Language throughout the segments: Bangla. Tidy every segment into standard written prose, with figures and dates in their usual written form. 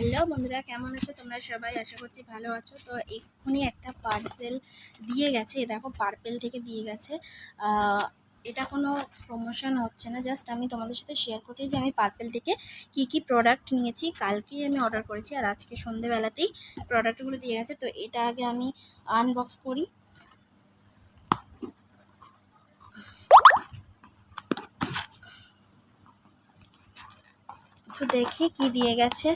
হ্যালো বন্ধুরা, কেমন আছো তোমরা সবাই? আশা করছি ভালো আছো। তো এক্ষুনি একটা পার্সেল দিয়ে গেছে, দেখো পার্পেল থেকে দিয়ে গেছে। এটা কোনো প্রমোশন হচ্ছে না, জাস্ট আমি তোমাদের সাথে শেয়ার করছি যে আমি পার্পেল থেকে কি প্রোডাক্ট নিয়েছি। কালকেই আমি অর্ডার করেছি আর আজকে সন্ধেবেলাতেই প্রোডাক্টগুলো দিয়ে গেছে। তো এটা আগে আমি আনবক্স করি। তো দেখি কি দিয়ে গেছে।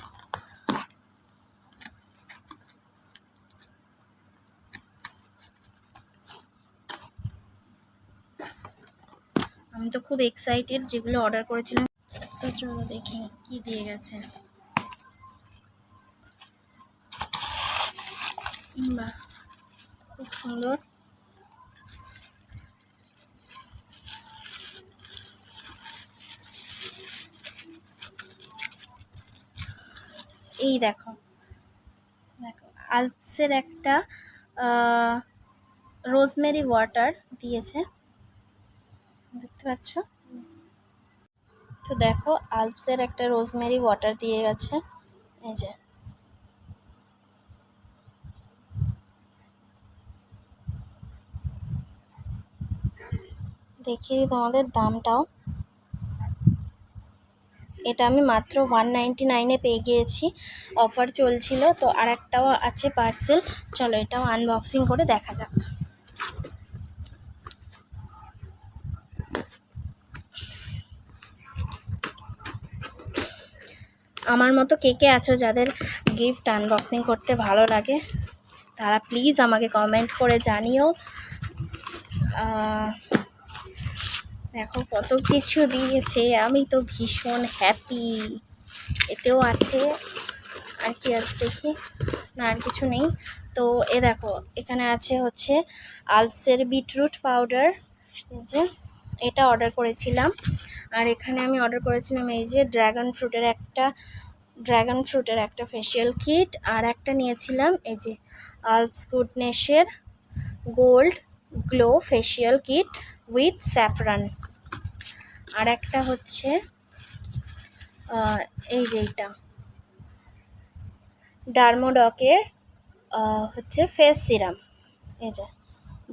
আমি তো খুব এক্সাইটেড যেগুলো অর্ডার করেছিলাম। তো চলো দেখি কি দিয়ে গেছে। বাহ, খুব সুন্দর। এই দেখো দেখো আলপসের একটা রোজমেরি ওয়াটার দিয়েছে, দেখতে পাচ্ছ? তো দেখো আলপসের একটা রোজমেরি ওয়াটার দিয়ে গেছে। এই যে দেখিয়ে তোমাদের দামটাও। এটা আমি মাত্র 199-এ পেয়ে গিয়েছি, অফার চলছিল। তো আর একটাও আছে পার্সেল, চলো এটাও আনবক্সিং করে দেখা যাক। আমার মতো কে কে আছো যাদের গিফট আনবক্সিং করতে ভালো লাগে, তারা প্লিজ আমাকে কমেন্ট করে জানিও। দেখো কত কিছু দিয়েছে, আমি তো ভীষণ হ্যাপি। এতেও আছে, আর কি আছে দেখি, না আর কিছু নেই। তো এ দেখো এখানে আছে হচ্ছে আলপসের বিটরুট পাউডার, যে এটা অর্ডার করেছিলাম। আর এখানে আমি অর্ডার করেছিলাম এই যে ড্রাগন ফ্রুটের একটা ফেশিয়াল কিট। আর একটা নিয়েছিলাম এই যে আলপস গুডনেসের gold glow facial kit with saffron. আর একটা হচ্ছে এই যে এইটা ডার্মোডকের হচ্ছে ফেস সিরাম, এই যে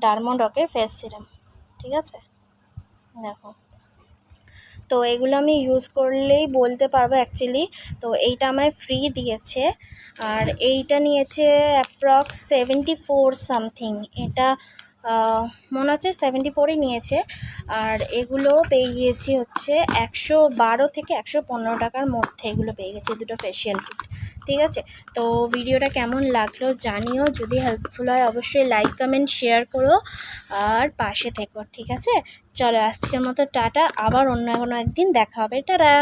ডার্মোডকের ফেস সিরাম, ঠিক আছে? দেখো, তো এগুলো আমি ইউজ করলেই বলতে পারবো অ্যাকচুয়ালি। তো এইটা আমায় ফ্রি দিয়েছে, আর এইটা নিয়েছে অ্যাপ্রক্স 74 সামথিং। এটা মনে হচ্ছে 74ই নিয়েছে। আর এগুলো পেয়ে গিয়েছি হচ্ছে 112 থেকে 115 টাকার মধ্যে এগুলো পেয়ে গেছি, দুটো ফেশিয়াল কিট, ঠিক আছে? তো ভিডিওটা কেমন লাগলো জানিও, যদি হেল্পফুল হয় অবশ্যই লাইক কমেন্ট শেয়ার করো আর পাশে থেকো, ঠিক আছে? চলো আজকের মতো টাটা, আবার অন্য কোনো একদিন দেখা হবে, টাটা।